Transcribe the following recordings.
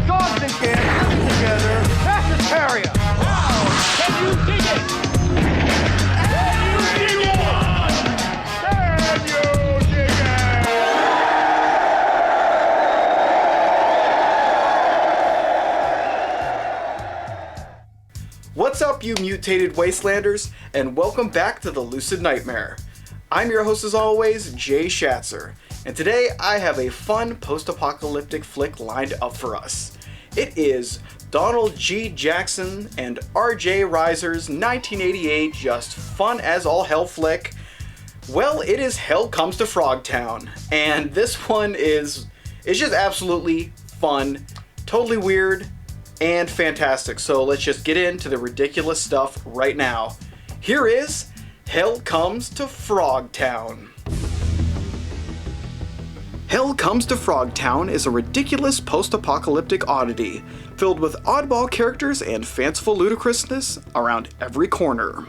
Dogs and cats living together. Vegetarian. Wow! Can you dig it? Can you dig it? Can you dig it? What's up, you mutated wastelanders, and welcome back to the Lucid Nightmare. I'm your host as always, Jay Schatzer, and today I have a fun post-apocalyptic flick lined up for us. It is Donald G. Jackson and R.J. Reiser's 1988 just fun as all hell flick. Well, it is Hell Comes to Frogtown, and this one is just absolutely fun, totally weird, and fantastic. So let's just get into the ridiculous stuff right now. Here is Hell Comes to Frogtown. Hell Comes to Frogtown is a ridiculous post-apocalyptic oddity, filled with oddball characters and fanciful ludicrousness around every corner.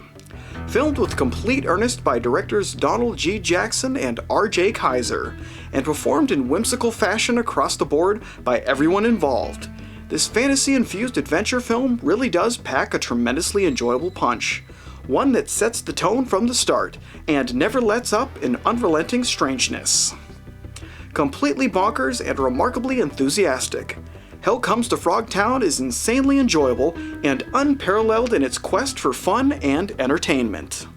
Filmed with complete earnest by directors Donald G. Jackson and R.J. Kaiser, and performed in whimsical fashion across the board by everyone involved, this fantasy-infused adventure film really does pack a tremendously enjoyable punch. One that sets the tone from the start, and never lets up in unrelenting strangeness. Completely bonkers and remarkably enthusiastic, Hell Comes to Frogtown is insanely enjoyable and unparalleled in its quest for fun and entertainment.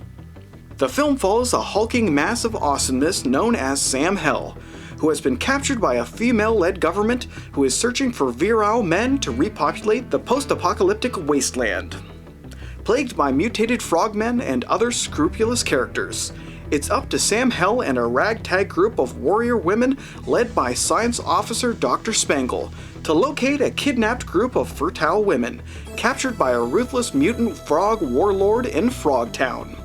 The film follows a hulking mass of awesomeness known as Sam Hell, who has been captured by a female-led government who is searching for virile men to repopulate the post-apocalyptic wasteland. Plagued by mutated frogmen and other scrupulous characters, it's up to Sam Hell and a ragtag group of warrior women led by Science Officer Dr. Spangle to locate a kidnapped group of fertile women captured by a ruthless mutant frog warlord in Frogtown.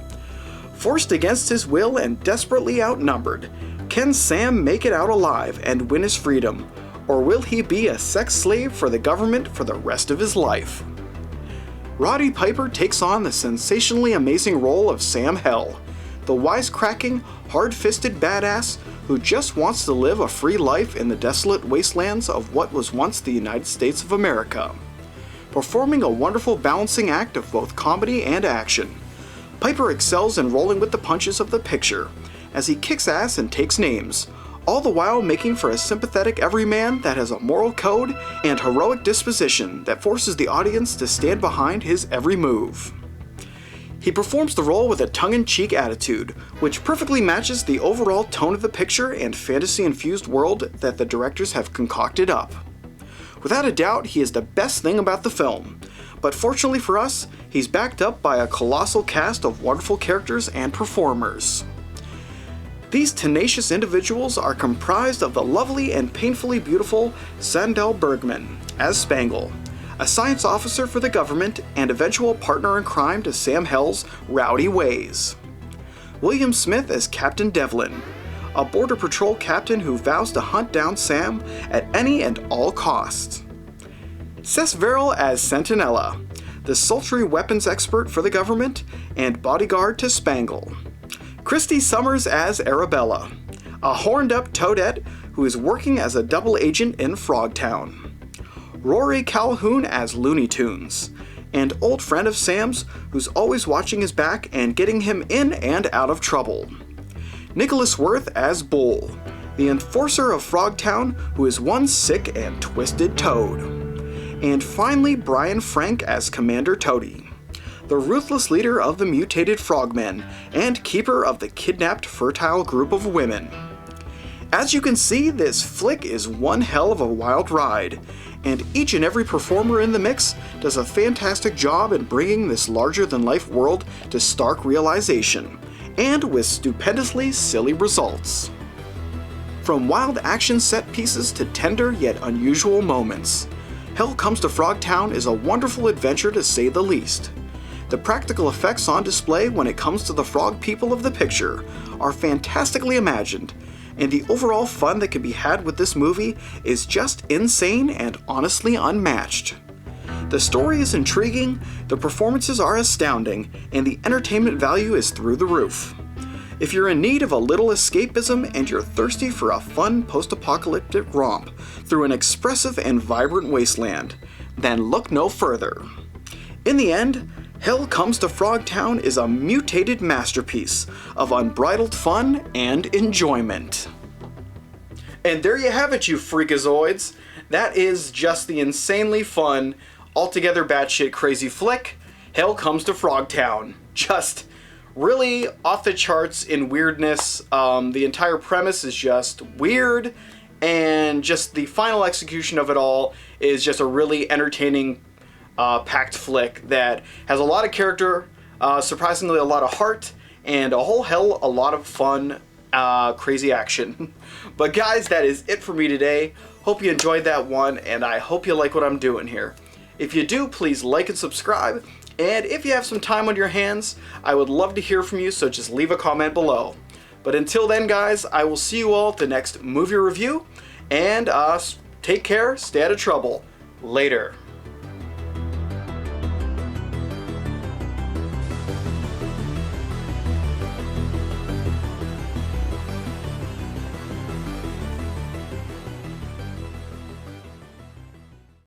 Forced against his will and desperately outnumbered, can Sam make it out alive and win his freedom, or will he be a sex slave for the government for the rest of his life? Roddy Piper takes on the sensationally amazing role of Sam Hell, the wisecracking, hard-fisted badass who just wants to live a free life in the desolate wastelands of what was once the United States of America. Performing a wonderful balancing act of both comedy and action, Piper excels in rolling with the punches of the picture as he kicks ass and takes names, all the while making for a sympathetic everyman that has a moral code and heroic disposition that forces the audience to stand behind his every move. He performs the role with a tongue-in-cheek attitude, which perfectly matches the overall tone of the picture and fantasy-infused world that the directors have concocted up. Without a doubt, he is the best thing about the film, but fortunately for us, he's backed up by a colossal cast of wonderful characters and performers. These tenacious individuals are comprised of the lovely and painfully beautiful Sandel Bergman as Spangle, a science officer for the government and eventual partner in crime to Sam Hell's rowdy ways. William Smith as Captain Devlin, a border patrol captain who vows to hunt down Sam at any and all costs. Cess Verrill as Sentinella, the sultry weapons expert for the government and bodyguard to Spangle. Christy Summers as Arabella, a horned-up toadette who is working as a double agent in Frogtown. Rory Calhoun as Looney Tunes, and old friend of Sam's who's always watching his back and getting him in and out of trouble. Nicholas Worth as Bull, the enforcer of Frogtown who is one sick and twisted toad. And finally Brian Frank as Commander Toady, the ruthless leader of the mutated frogmen and keeper of the kidnapped fertile group of women. As you can see, this flick is one hell of a wild ride, and each and every performer in the mix does a fantastic job in bringing this larger-than-life world to stark realization, and with stupendously silly results. From wild action set pieces to tender yet unusual moments, Hell Comes to Frogtown is a wonderful adventure to say the least. The practical effects on display when it comes to the frog people of the picture are fantastically imagined, and the overall fun that can be had with this movie is just insane and honestly unmatched. The story is intriguing, the performances are astounding, and the entertainment value is through the roof. If you're in need of a little escapism and you're thirsty for a fun post-apocalyptic romp through an expressive and vibrant wasteland, then look no further. In the end, Hell Comes to Frogtown is a mutated masterpiece of unbridled fun and enjoyment. And there you have it, you freakazoids. That is just the insanely fun, altogether batshit crazy flick, Hell Comes to Frogtown. Just really off the charts in weirdness. The entire premise is just weird, and just the final execution of it all is just a really entertaining, packed flick that has a lot of character, surprisingly a lot of heart, and a whole hell a lot of fun, crazy action. But guys, that is it for me today. Hope you enjoyed that one, and I hope you like what I'm doing here. If you do, please like and subscribe. And if you have some time on your hands, I would love to hear from you, so just leave a comment below. But until then, guys, I will see you all at the next movie review, and take care, stay out of trouble. Later.